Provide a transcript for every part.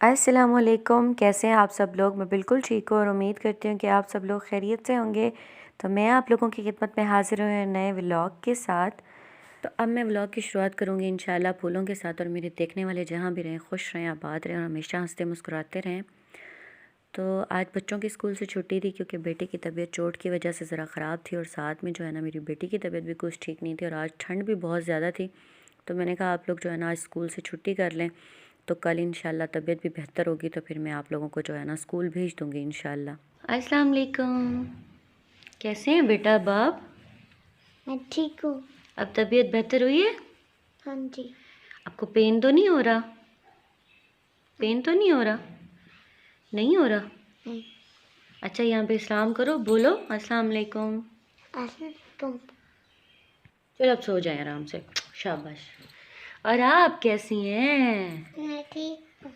अस्सलामुअलैकुम, कैसे हैं आप सब लोग। मैं बिल्कुल ठीक हूँ और उम्मीद करती हूँ कि आप सब लोग खैरियत से होंगे। तो मैं आप लोगों की खिदमत में हाजिर हूँ नए व्लॉग के साथ। तो अब मैं व्लॉग की शुरुआत करूँगी इंशाल्लाह फूलों के साथ, और मेरे देखने वाले जहाँ भी रहें खुश रहें, आबाद रहें और हमेशा हंसते मुस्कुराते रहें। तो आज बच्चों की स्कूल से छुट्टी थी क्योंकि बेटे की तबीयत चोट की वजह से ज़रा ख़राब थी, और साथ में जो है ना मेरी बेटी की तबीयत भी कुछ ठीक नहीं थी, और आज ठंड भी बहुत ज़्यादा थी। तो मैंने कहा आप लोग जो है ना आज स्कूल से छुट्टी कर लें, तो कल इंशाल्लाह तबीयत भी बेहतर होगी तो फिर मैं आप लोगों को जो है ना स्कूल भेज दूँगी इंशाल्लाह। अस्सलाम वालेकुम, कैसे हैं बेटा बाप। मैं ठीक हूँ। अब तबीयत बेहतर हुई है? हाँ जी। आपको पेन तो नहीं हो रहा? पेन तो नहीं हो रहा? नहीं हो रहा? नहीं। अच्छा, यहाँ पे सलाम करो, बोलो अस्सलाम वालेकुम। तुम। चलो अब सो जाए आराम से, शाबाश। और आप कैसी हैं? मैं ठीक हूँ।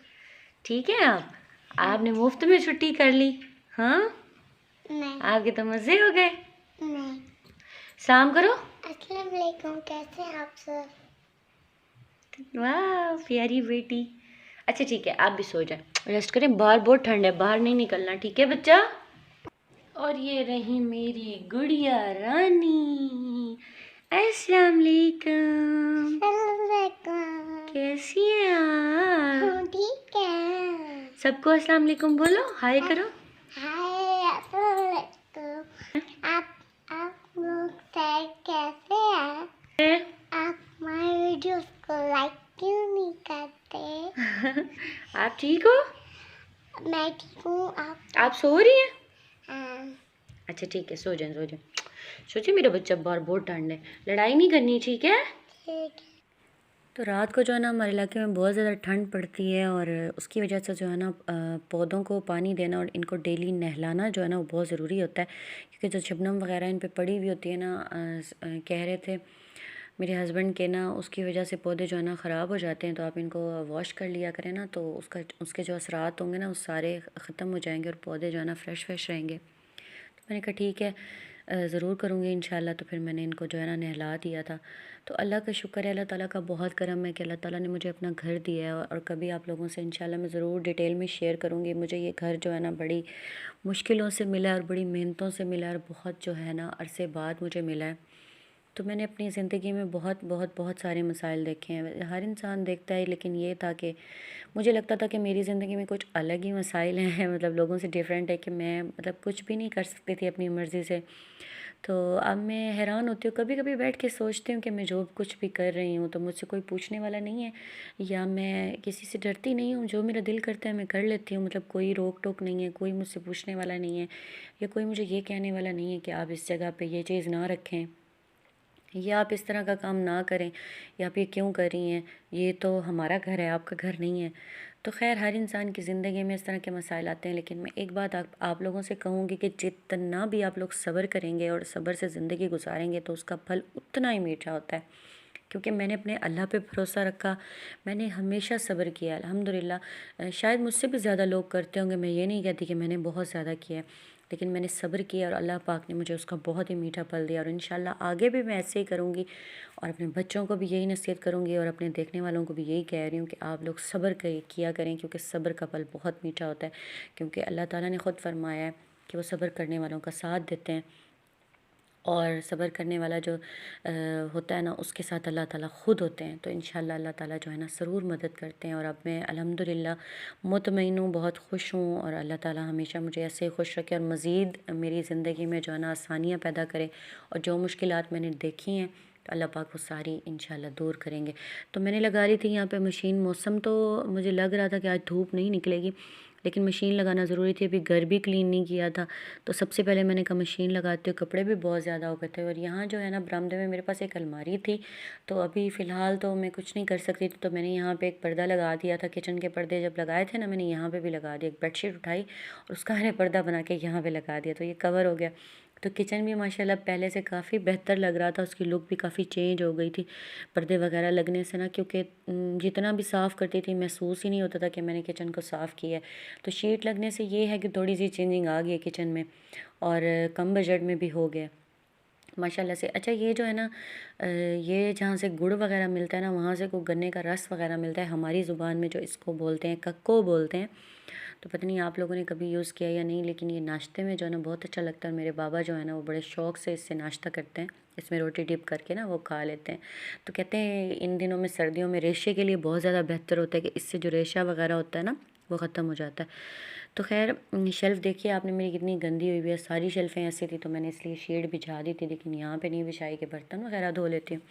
ठीक है आप? आपने मुफ्त में छुट्टी कर ली? हाँ, नहीं। आपके तो मज़े हो गए। नहीं। सलाम करो। अस्सलाम वालेकुम, कैसे हैं आप सब? वाह प्यारी बेटी। अच्छा ठीक है, आप भी सो जाएं, रेस्ट करें, बाहर बहुत ठंड है, बाहर नहीं निकलना, ठीक है बच्चा। और ये रही मेरी गुड़िया रानी। अस्सलाम वालेकुम, अस्सलाम वालेकुम। कैसी हैं आप? हाँ, ठीक है। सबको अस्सलाम वालेकुम बोलो, हाय करो। हाय, अस्सलाम वालेकुम। आप लोग कैसे हैं? आप हमारे वीडियोस को लाइक क्यों नहीं करते? आप ठीक हो? मैं ठीक हूँ। आप सो रही हैं? हाँ। अच्छा ठीक है, सो जाएं सो जाएं। सोचिए मेरा बच्चा, बाहर बहुत ठंड है, लड़ाई नहीं करनी, ठीक है? ठीक है। तो रात को जो है ना हमारे इलाके में बहुत ज़्यादा ठंड पड़ती है, और उसकी वजह से जो है ना पौधों को पानी देना और इनको डेली नहलाना जो है ना वो बहुत ज़रूरी होता है, क्योंकि जो शबनम वगैरह इन पे पड़ी हुई होती है ना, कह रहे थे मेरे हस्बैंड के ना, उसकी वजह से पौधे जो है ना ख़राब हो जाते हैं। तो आप इनको वॉश कर लिया करें ना, तो उसके जो असरात होंगे ना वो सारे ख़त्म हो जाएंगे और पौधे जो है ना फ्रेश फ्रेश रहेंगे। तो मैंने कहा ठीक है, ज़रूर करूँगी इंशाल्लाह। तो फिर मैंने इनको जो है ना नहला दिया था। तो अल्लाह का शुक्र है, अल्लाह ताला का बहुत करम है कि अल्लाह ताला ने मुझे अपना घर दिया है, और कभी आप लोगों से इंशाल्लाह मैं ज़रूर डिटेल में शेयर करूँगी। मुझे ये घर जो है ना बड़ी मुश्किलों से मिला है और बड़ी मेहनतों से मिला है, और बहुत जो है ना अरसे बाद मुझे मिला है। तो मैंने अपनी ज़िंदगी में बहुत बहुत बहुत सारे मसाइल देखे हैं, हर इंसान देखता है, लेकिन ये था कि मुझे लगता था कि मेरी ज़िंदगी में कुछ अलग ही मसाइल हैं, मतलब लोगों से डिफरेंट है, कि मैं मतलब कुछ भी नहीं कर सकती थी अपनी मर्ज़ी से। तो अब मैं हैरान होती हूँ, कभी कभी बैठ के सोचती हूँ कि मैं जो कुछ भी कर रही हूँ तो मुझसे कोई पूछने वाला नहीं है, या मैं किसी से डरती नहीं हूँ, जो मेरा दिल करता है मैं कर लेती हूँ, मतलब कोई रोक टोक नहीं है, कोई मुझसे पूछने वाला नहीं है, या कोई मुझे ये कहने वाला नहीं है कि आप इस जगह पे ये चीज़ ना रखें, या आप इस तरह का काम ना करें, या आप ये क्यों कर रही हैं, ये तो हमारा घर है, आपका घर नहीं है। तो खैर हर इंसान की ज़िंदगी में इस तरह के मसाइल आते हैं, लेकिन मैं एक बात आप लोगों से कहूँगी कि जितना भी आप लोग सब्र करेंगे और सब्र से ज़िंदगी गुजारेंगे तो उसका फल उतना ही मीठा होता है, क्योंकि मैंने अपने अल्लाह पे भरोसा रखा, मैंने हमेशा सब्र किया अल्हम्दुलिल्लाह। शायद मुझसे भी ज़्यादा लोग करते होंगे, मैं ये नहीं कहती कि मैंने बहुत ज़्यादा किया है, लेकिन मैंने सब्र किया और अल्लाह पाक ने मुझे उसका बहुत ही मीठा फल दिया, और इंशाल्लाह आगे भी मैं ऐसे ही करूँगी, और अपने बच्चों को भी यही नसीहत करूँगी, और अपने देखने वालों को भी यही कह रही हूँ कि आप लोग सब्र किया करें, क्योंकि सब्र का फल बहुत मीठा होता है, क्योंकि अल्लाह ताला ने ख़ुद फरमाया है कि वो सब्र करने वालों का साथ देते हैं, और सब्र करने वाला जो होता है ना उसके साथ अल्लाह ताला ख़ुद होते हैं। तो इंशाल्लाह अल्लाह ताला जो है ना ज़रूर मदद करते हैं, और अब मैं अल्हम्दुलिल्लाह मुतमईन हूँ, बहुत खुश हूँ, और अल्लाह ताला हमेशा मुझे ऐसे ही खुश रखे और मज़ीद मेरी ज़िंदगी में जो है ना आसानियाँ पैदा करे, और जो मुश्किलात मैंने देखी हैं तो अल्लाह पाक वो सारी इंशाल्लाह दूर करेंगे। तो मैंने लगा रही थी यहाँ पे मशीन, मौसम तो मुझे लग रहा था कि आज धूप नहीं निकलेगी, लेकिन मशीन लगाना ज़रूरी थी, अभी घर भी क्लीन नहीं किया था, तो सबसे पहले मैंने कहा मशीन लगाती हूँ, कपड़े भी बहुत ज़्यादा हो गए थे। और यहाँ जो है ना बरामदे में मेरे पास एक अलमारी थी, तो अभी फ़िलहाल तो मैं कुछ नहीं कर सकती थी, तो मैंने यहाँ पे एक पर्दा लगा दिया था, किचन के पर्दे जब लगाए थे ना मैंने यहाँ पे भी लगा दिया, एक बेडशीट उठाई और उसका मैंने पर्दा बना के यहाँ पे लगा दिया, तो ये कवर हो गया। तो किचन भी माशाल्लाह पहले से काफ़ी बेहतर लग रहा था, उसकी लुक भी काफ़ी चेंज हो गई थी पर्दे वगैरह लगने से ना, क्योंकि जितना भी साफ़ करती थी महसूस ही नहीं होता था कि मैंने किचन को साफ़ किया है। तो शीट लगने से ये है कि थोड़ी सी चेंजिंग आ गई है किचन में, और कम बजट में भी हो गया। माशाल्लाह से। अच्छा ये जो है ना ये जहाँ से गुड़ वगैरह मिलता है ना, वहाँ से को गन्ने का रस वगैरह मिलता है। हमारी ज़ुबान में जो इसको बोलते हैं कक्को बोलते हैं। तो पता नहीं आप लोगों ने कभी यूज़ किया या नहीं, लेकिन ये नाश्ते में जो है ना बहुत अच्छा लगता है। मेरे बाबा जो है ना वो बड़े शौक़ से इससे नाश्ता करते हैं, इसमें रोटी डिप करके ना वो खा लेते हैं। तो कहते हैं इन दिनों में, सर्दियों में रेशे के लिए बहुत ज़्यादा बेहतर होता है कि इससे जो रेशा वगैरह होता है ना वो ख़त्म हो जाता है। तो खैर शेल्फ़ देखिए आपने मेरी कितनी गंदी हुई हुई है, सारी शेल्फ़ें ऐसी थी तो मैंने इसलिए शेड बिछा दी थी, लेकिन यहाँ पे नहीं बिछाई कि बर्तन वगैरह धो लेती हूँ।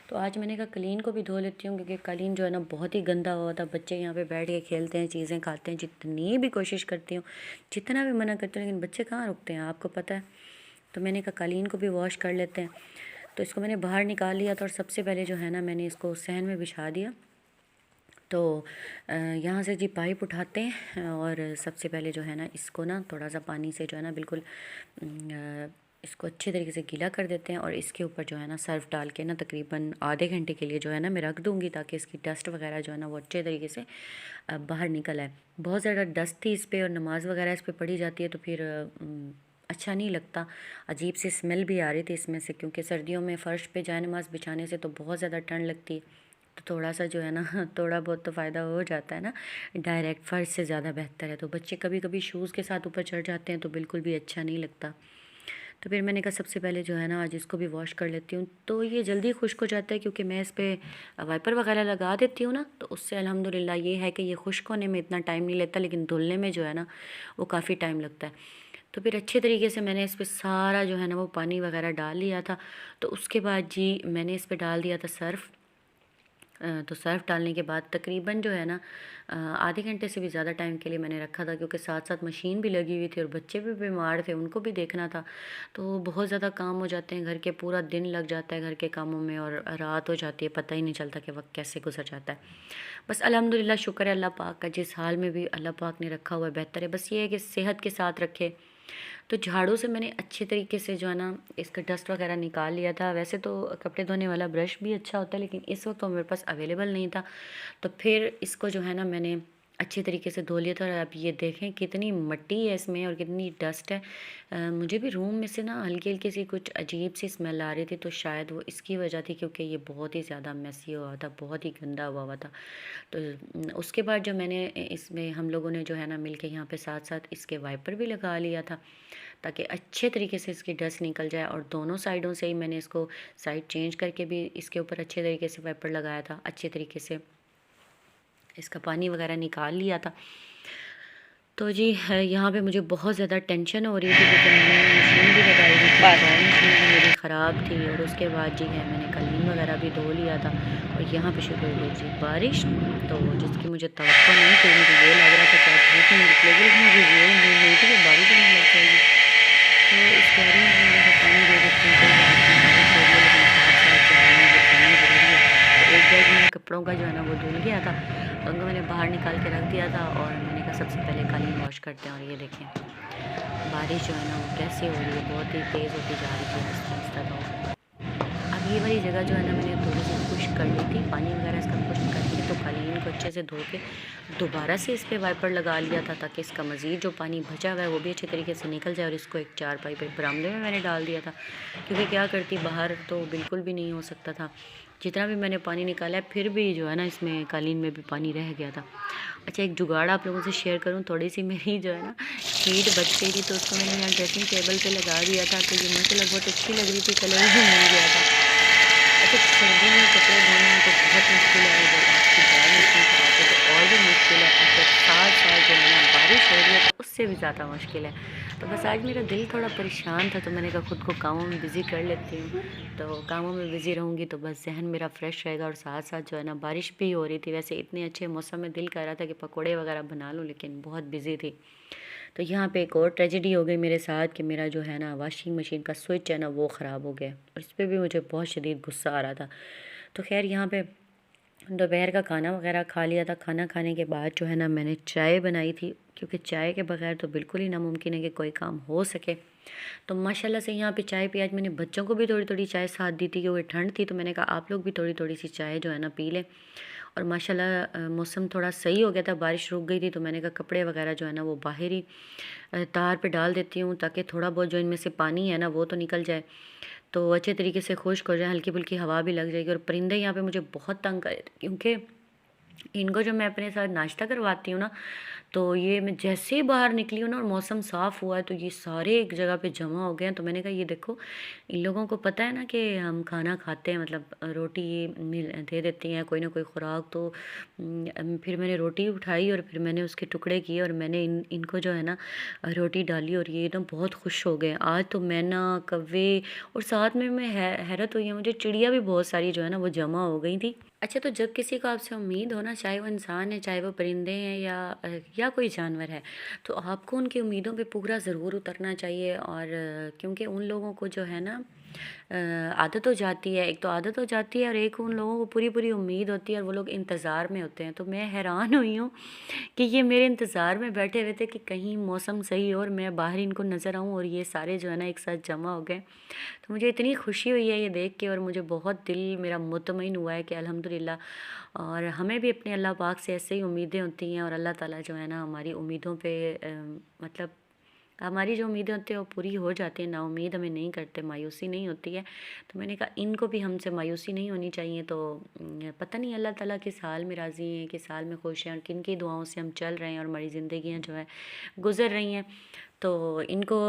तो आज मैंने कहा कलीन को भी धो लेती हूँ, क्योंकि कलीन जो है ना बहुत ही गंदा हुआ था। बच्चे यहाँ पे बैठ के खेलते हैं, चीज़ें खाते हैं, जितनी भी कोशिश करती हूँ, जितना भी मना करती हूँ, लेकिन बच्चे कहाँ रुकते हैं, आपको पता है। तो मैंने कहा कलीन को भी वॉश कर लेते हैं। तो इसको मैंने बाहर निकाल लिया था और सबसे पहले जो है ना मैंने इसको सहन में बिछा दिया। तो यहाँ से जी पाइप उठाते हैं और सबसे पहले जो है ना इसको ना थोड़ा सा पानी से जो है ना बिल्कुल इसको अच्छे तरीके से गीला कर देते हैं और इसके ऊपर जो है ना सर्फ़ डाल के ना तकरीबन आधे घंटे के लिए जो है ना मैं रख दूँगी, ताकि इसकी डस्ट वगैरह जो है ना वो अच्छे तरीके से बाहर निकल आए। बहुत ज़्यादा डस्ट थी इस पर और नमाज़ वगैरह इस पर पढ़ी जाती है, तो फिर अच्छा नहीं लगता, अजीब सी स्मेल भी आ रही थी इसमें से, क्योंकि सर्दियों में फ़र्श पे जाए नमाज़ बिछाने से तो बहुत ज़्यादा ठंड लगती है। तो थोड़ा सा जो है ना थोड़ा बहुत तो फ़ायदा हो जाता है ना, डायरेक्ट फ़र्श से ज़्यादा बेहतर है। तो बच्चे कभी कभी शूज़ के साथ ऊपर चढ़ जाते हैं तो बिल्कुल भी अच्छा नहीं लगता। तो फिर मैंने कहा सबसे पहले जो है ना आज इसको भी वॉश कर लेती हूँ। तो ये जल्दी खुश्क हो जाता है, क्योंकि मैं इस पर वाइपर वगैरह लगा देती हूँ ना, तो उससे अल्हम्दुलिल्लाह ये है कि ये खुश्क होने में इतना टाइम नहीं लेता, लेकिन धुलने में जो है ना वो काफ़ी टाइम लगता है। तो फिर अच्छे तरीके से मैंने इस पर सारा जो है ना वो पानी वगैरह डाल लिया था। तो उसके बाद जी मैंने इस पर डाल दिया था सर्फ़। तो सर्फ़ डालने के बाद तकरीबन जो है ना आधे घंटे से भी ज़्यादा टाइम के लिए मैंने रखा था, क्योंकि साथ साथ मशीन भी लगी हुई थी और बच्चे भी बीमार थे, उनको भी देखना था। तो बहुत ज़्यादा काम हो जाते हैं घर के, पूरा दिन लग जाता है घर के कामों में और रात हो जाती है, पता ही नहीं चलता कि वक्त कैसे गुजर जाता है। बस अल्हम्दुलिल्लाह, शुक्र है अल्लाह पाक का, जिस हाल में भी अल्लाह पाक ने रखा हुआ है बेहतर है। बस ये है कि सेहत के साथ रखे। तो झाड़ू से मैंने अच्छे तरीके से जो है ना इसका डस्ट वगैरह निकाल लिया था। वैसे तो कपड़े धोने वाला ब्रश भी अच्छा होता है, लेकिन इस वक्त वो मेरे पास अवेलेबल नहीं था। तो फिर इसको जो है ना मैंने अच्छे तरीके से धो लिया था। और अब ये देखें कितनी मिट्टी है इसमें और कितनी डस्ट है। मुझे भी रूम में से ना हल्की हल्की सी कुछ अजीब सी स्मेल आ रही थी, तो शायद वो इसकी वजह थी, क्योंकि ये बहुत ही ज़्यादा मैसी हुआ था, बहुत ही गंदा हुआ था। तो उसके बाद जो मैंने इसमें हम लोगों ने जो है ना मिलके यहाँ पे साथ साथ इसके वाइपर भी लगा लिया था, ताकि अच्छे तरीके से इसकी डस्ट निकल जाए। और दोनों साइडों से ही मैंने इसको साइड चेंज करके भी इसके ऊपर अच्छे तरीके से वाइपर लगाया था, अच्छे तरीके से इसका पानी वगैरह निकाल लिया था। तो जी यहाँ पे मुझे बहुत ज़्यादा टेंशन हो रही थी, क्योंकि मैंने मशीन भी लगाई हुई थी, ड्राई मशीन भी मेरी ख़राब थी। और उसके बाद जी है मैंने कलीन वगैरह भी धो लिया था। और यहाँ पे शुरू हो गई जी बारिश, तो जिसकी मुझे तवक्को नहीं थी। मुझे ये लग रहा था कि धूप नहीं निकलेगी, लेकिन मुझे ये उम्मीद नहीं थी कि बारिश होने लग जाएगी। तो इस क्यारी में मैंने कहा पानी दे देती हूँ, कोई बात नहीं, बारिश हो रही है लेकिन साथ साथ जो है ना ये पानी ज़रूरी है। तो एक बैग मेरा कपड़ों का जो है ना वो धुल गया था, तो उनको मैंने बाहर निकाल के रख दिया था। और मैंने कहा सबसे पहले कालीन वॉश करते हैं। और ये देखें बारिश जो है ना वो कैसे हो रही है, बहुत ही तेज़ होती जा रही है आहिस्ता आहिस्ता। तो अब ये वाली जगह जो है ना मैंने थोड़ी सी खुश्क कर ली थी, पानी वगैरह इसका खुश्क करके, तो कालीन को अच्छे से धो के दोबारा से इस पर वाइपर लगा लिया था, ताकि इसका मज़ीद जो पानी बचा हुआ है वो भी अच्छे तरीके से निकल जाए। और इसको एक चारपाई पे बरामदे में मैंने डाल दिया था, क्योंकि क्या करती बाहर तो बिल्कुल भी नहीं हो सकता था। जितना भी मैंने पानी निकाला है फिर भी जो है ना इसमें कालीन में भी पानी रह गया था। अच्छा एक जुगाड़ आप लोगों से शेयर करूं, थोड़ी सी मेरी जो है ना शीट बच गई थी, तो उसको मैंने यहाँ ड्रेसिंग टेबल पे लगा दिया था। तो ये माशाल्लाह बहुत अच्छी लग रही थी, कलर भी मिल गया था। अच्छा सर्दियों में कपड़े धोना तो बहुत मुश्किल है, अगर आपकी ड्राई मशीन खराब है तो और भी मुश्किल है। और जब साथ साथ जो है ना बारिश हो रही है तो उससे भी ज़्यादा मुश्किल है। तो बस आज मेरा दिल थोड़ा परेशान था, तो मैंने कहा खुद को कामों में बिज़ी कर लेती हूँ। तो कामों में बिज़ी रहूँगी तो बस जहन मेरा फ़्रेश रहेगा। और साथ साथ जो है ना बारिश भी हो रही थी, वैसे इतने अच्छे मौसम में दिल कर रहा था कि पकौड़े वगैरह बना लूँ, लेकिन बहुत बिज़ी थी। तो यहाँ पे एक और ट्रेजेडी हो गई मेरे साथ कि मेरा जो है ना वॉशिंग मशीन का स्विच है ना वो ख़राब हो गया, और इस पर भी मुझे बहुत शदीद गुस्सा आ रहा था। तो खैर यहाँ पे दोपहर का खाना वगैरह खा लिया था। खाना खाने के बाद जो है ना मैंने चाय बनाई थी, क्योंकि चाय के बगैर तो बिल्कुल ही नामुमकिन है कि कोई काम हो सके। तो माशाल्लाह से यहाँ पे चाय पी, आज मैंने बच्चों को भी थोड़ी थोड़ी चाय साथ दी थी, क्योंकि ठंड थी। तो मैंने कहा आप लोग भी थोड़ी थोड़ी सी चाय जो है ना पी लें। और माशाल्लाह मौसम थोड़ा सही हो गया था, बारिश रुक गई थी। तो मैंने कहा कपड़े वगैरह जो है ना वो बाहर ही तार पे डाल देती हूँ, ताकि थोड़ा बहुत जो इनमें से पानी है ना वो तो निकल जाए। तो अच्छे तरीके से खुश्क हो जाए, हल्की फुल्की हवा भी लग जाएगी। और परिंदे यहाँ पे मुझे बहुत तंग कर रहे थे, क्योंकि इनको जब मैं अपने साथ नाश्ता करवाती हूँ ना, तो ये मैं जैसे ही बाहर निकली हूँ ना और मौसम साफ़ हुआ है, तो ये सारे एक जगह पे जमा हो गए हैं। तो मैंने कहा ये देखो, इन लोगों को पता है ना कि हम खाना खाते हैं, मतलब रोटी मिल दे देती हैं कोई ना कोई खुराक। तो फिर मैंने रोटी उठाई और फिर मैंने उसके टुकड़े किए और मैंने इनको जो है ना रोटी डाली, और ये ना बहुत खुश हो गए। आज तो मैना, कौवे, और साथ में मैं हैरत हुई है मुझे, चिड़िया भी बहुत सारी जो है ना वो जमा हो गई थी। अच्छा, तो जब किसी को आपसे उम्मीद हो ना, चाहे वो इंसान है, चाहे वो परिंदे हैं, या कोई जानवर है, तो आपको उनकी उम्मीदों पे पूरा ज़रूर उतरना चाहिए। और क्योंकि उन लोगों को जो है ना आदत हो जाती है, एक तो आदत हो जाती है और एक उन लोगों को पूरी पूरी उम्मीद होती है और वो लोग इंतज़ार में होते हैं। तो मैं हैरान हुई हूँ कि ये मेरे इंतज़ार में बैठे हुए थे कि कहीं मौसम सही हो और मैं बाहर इनको नज़र आऊँ, और ये सारे जो है ना एक साथ जमा हो गए। तो मुझे इतनी खुशी हुई है ये देख के, और मुझे बहुत दिल मेरा मुतमईन हुआ है कि अल्हम्दुलिल्लाह। और हमें भी अपने अल्लाह पाक से ऐसे ही उम्मीदें होती हैं, और अल्लाह ताला जो है ना हमारी उम्मीदों पे मतलब हमारी जो उम्मीदें होती हैं वो पूरी हो जाती हैं। नाउम्मीद हमें नहीं करते, मायूसी नहीं होती है। तो मैंने कहा इनको भी हमसे मायूसी नहीं होनी चाहिए। तो पता नहीं अल्लाह ताला किस हाल में राज़ी हैं, किस हाल में खुश हैं, और किन की दुआओं से हम चल रहे हैं और हमारी ज़िंदगियाँ जो है गुज़र रही हैं। तो इनको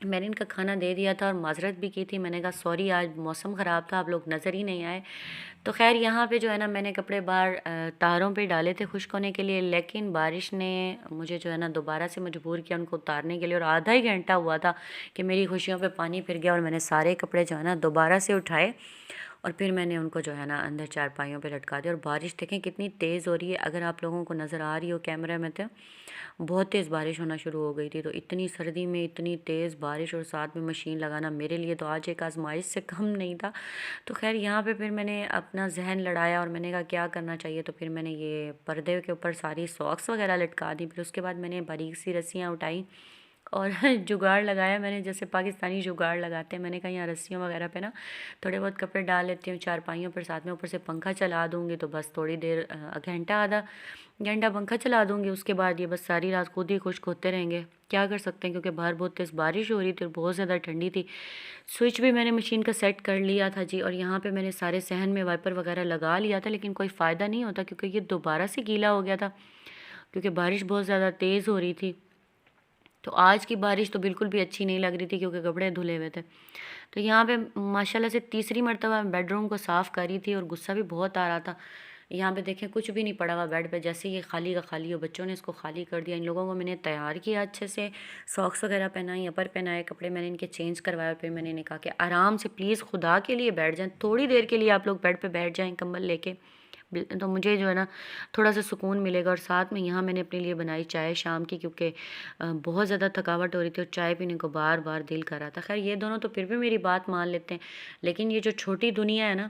मैंने इनका खाना दे दिया था और माज़रत भी की थी। मैंने कहा सॉरी, आज मौसम ख़राब था, आप लोग नज़र ही नहीं आए। तो ख़ैर यहाँ पे जो है ना मैंने कपड़े बाहर तारों पे डाले थे खुश्क होने के लिए, लेकिन बारिश ने मुझे जो है ना दोबारा से मजबूर किया उनको उतारने के लिए। और आधा ही घंटा हुआ था कि मेरी खुशियों पे पानी फिर गया, और मैंने सारे कपड़े जो है ना दोबारा से उठाए और फिर मैंने उनको जो है ना अंदर चारपाइयों पे लटका दिया। और बारिश देखें कितनी तेज़ हो रही है, अगर आप लोगों को नज़र आ रही हो कैमरे में, तो बहुत तेज़ बारिश होना शुरू हो गई थी। तो इतनी सर्दी में इतनी तेज़ बारिश और साथ में मशीन लगाना मेरे लिए तो आज एक आजमाइश से कम नहीं था। तो खैर यहाँ पे फिर मैंने अपना जहन लड़ाया और मैंने कहा क्या करना चाहिए। तो फिर मैंने ये पर्दे के ऊपर सारी सॉक्स वगैरह लटका दी। फिर उसके बाद मैंने बारीक सी रस्सियाँ उठाई और जुगाड़ लगाया मैंने, जैसे पाकिस्तानी जुगाड़ लगाते हैं। मैंने कहा यहाँ रस्सियों वगैरह पे ना थोड़े बहुत कपड़े डाल लेती हूँ चारपाइयों पर, साथ में ऊपर से पंखा चला दूँगी, तो बस थोड़ी देर घंटा आधा घंटा पंखा चला दूँगी, उसके बाद ये बस सारी रात खुद ही खुश्क होते रहेंगे। क्या कर सकते हैं, क्योंकि बाहर बहुत तेज़ बारिश हो रही थी और बहुत ज़्यादा ठंडी थी। स्विच भी मैंने मशीन का सेट कर लिया था जी, और यहाँ पे मैंने सारे सहन में वाइपर वगैरह लगा लिया था, लेकिन कोई फ़ायदा नहीं होता क्योंकि ये दोबारा से गीला हो गया था, क्योंकि बारिश बहुत ज़्यादा तेज़ हो रही थी। तो आज की बारिश तो बिल्कुल भी अच्छी नहीं लग रही थी क्योंकि कपड़े धुले हुए थे। तो यहाँ पे माशाल्लाह से तीसरी मर्तबा मैं बेडरूम को साफ़ कर रही थी और गुस्सा भी बहुत आ रहा था। यहाँ पे देखें कुछ भी नहीं पड़ा हुआ बेड पे, जैसे ये खाली का खाली हो, बच्चों ने इसको खाली कर दिया। इन लोगों को मैंने तैयार किया अच्छे से, सॉक्स वगैरह पहनाई, अपर पहनाए, कपड़े मैंने इनके चेंज करवाए, और फिर मैंने इन्हें कहा कि आराम से प्लीज़ खुदा के लिए बैठ जाएँ, थोड़ी देर के लिए आप लोग बेड पर बैठ जाएँ कंबल लेके। तो मुझे जो है ना थोड़ा सा सुकून मिलेगा। और साथ में यहाँ मैंने अपने लिए बनाई चाय शाम की, क्योंकि बहुत ज़्यादा थकावट हो रही थी और चाय पीने को बार बार दिल कर रहा था। खैर ये दोनों तो फिर भी मेरी बात मान लेते हैं, लेकिन ये जो छोटी दुनिया है ना,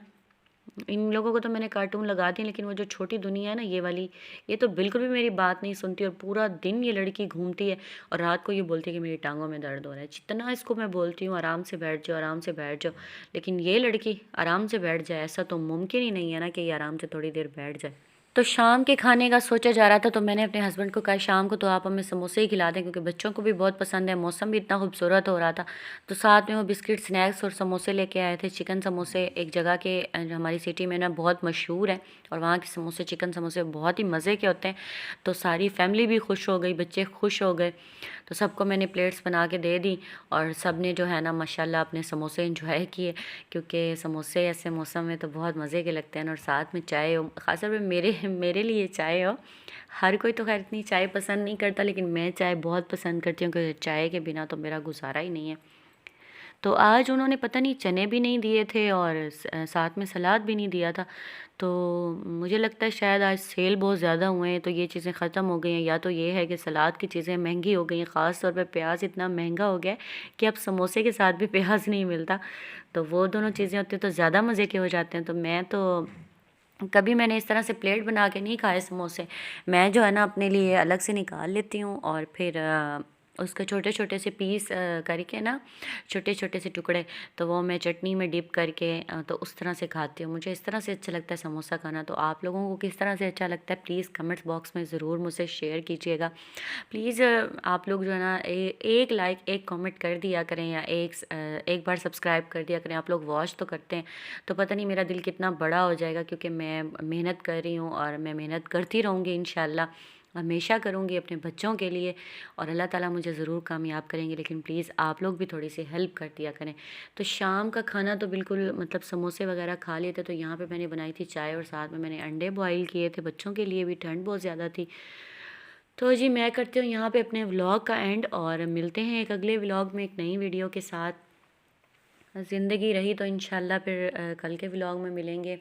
इन लोगों को तो मैंने कार्टून लगा दिए, लेकिन वो जो छोटी दुनिया है ना ये वाली, ये तो बिल्कुल भी मेरी बात नहीं सुनती। और पूरा दिन ये लड़की घूमती है और रात को ये बोलती है कि मेरी टांगों में दर्द हो रहा है। जितना इसको मैं बोलती हूँ आराम से बैठ जाओ, आराम से बैठ जाओ, लेकिन ये लड़की आराम से बैठ जाए ऐसा तो मुमकिन ही नहीं है ना कि ये आराम से थोड़ी देर बैठ जाए। तो शाम के खाने का सोचा जा रहा था, तो मैंने अपने हस्बैंड को कहा शाम को तो आप हमें समोसे ही खिला दें, क्योंकि बच्चों को भी बहुत पसंद है, मौसम भी इतना खूबसूरत हो रहा था। तो साथ में वो बिस्किट स्नैक्स और समोसे लेके आए थे, चिकन समोसे। एक जगह के हमारी सिटी में ना बहुत मशहूर है, और वहाँ के समोसे, चिकन समोसे बहुत ही मज़े के होते हैं। तो सारी फैमिली भी खुश हो गई, बच्चे खुश हो गए। तो सबको मैंने प्लेट्स बना के दे दी, और सब ने जो है ना माशाल्लाह अपने समोसे इंजॉय किए, क्योंकि समोसे ऐसे मौसम में तो बहुत मज़े के लगते हैं। और साथ में चाय हो, ख़ासतौर पे मेरे लिए चाय हो। हर कोई तो खैर इतनी चाय पसंद नहीं करता, लेकिन मैं चाय बहुत पसंद करती हूँ, क्योंकि चाय के बिना तो मेरा गुजारा ही नहीं है। तो आज उन्होंने पता नहीं चने भी नहीं दिए थे और साथ में सलाद भी नहीं दिया था। तो मुझे लगता है शायद आज सेल बहुत ज़्यादा हुए हैं, तो ये चीज़ें ख़त्म हो गई हैं, या तो ये है कि सलाद की चीज़ें महंगी हो गई हैं। ख़ास तौर पे प्याज इतना महंगा हो गया है कि अब समोसे के साथ भी प्याज नहीं मिलता। तो वो दोनों चीज़ें होती तो ज़्यादा मज़े के हो जाते हैं। तो मैं तो कभी मैंने इस तरह से प्लेट बना के नहीं खाए समोसे। मैं जो है ना अपने लिए अलग से निकाल लेती हूँ और फिर उसके छोटे छोटे से पीस करके ना, छोटे छोटे से टुकड़े, तो वो मैं चटनी में डिप करके तो उस तरह से खाती हूँ। मुझे इस तरह से अच्छा लगता है समोसा खाना। तो आप लोगों को किस तरह से अच्छा लगता है प्लीज़ कमेंट्स बॉक्स में ज़रूर मुझसे शेयर कीजिएगा। प्लीज़ आप लोग जो है ना एक लाइक एक कमेंट कर दिया करें, या एक बार सब्सक्राइब कर दिया करें। आप लोग वॉच तो करते हैं तो पता नहीं मेरा दिल कितना बड़ा हो जाएगा, क्योंकि मैं मेहनत कर रही हूँ और मैं मेहनत करती रहूँगी इंशाल्लाह, हमेशा करूँगी अपने बच्चों के लिए, और अल्लाह ताला मुझे ज़रूर कामयाब करेंगे। लेकिन प्लीज़ आप लोग भी थोड़ी सी हेल्प कर दिया करें। तो शाम का खाना तो बिल्कुल मतलब समोसे वगैरह खा लिए थे, तो यहाँ पे मैंने बनाई थी चाय और साथ में मैंने अंडे बॉईल किए थे बच्चों के लिए भी, ठंड बहुत ज़्यादा थी। तो जी मैं करती हूँ यहाँ पे अपने व्लॉग का एंड, और मिलते हैं एक अगले व्लॉग में एक नई वीडियो के साथ। ज़िंदगी रही तो इंशाल्लाह फिर कल के व्लॉग में मिलेंगे।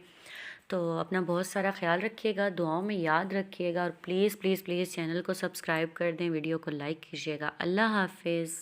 तो अपना बहुत सारा ख्याल रखिएगा, दुआओं में याद रखिएगा, और प्लीज़ प्लीज़ प्लीज़ चैनल को सब्सक्राइब कर दें, वीडियो को लाइक कीजिएगा। अल्लाह हाफिज़।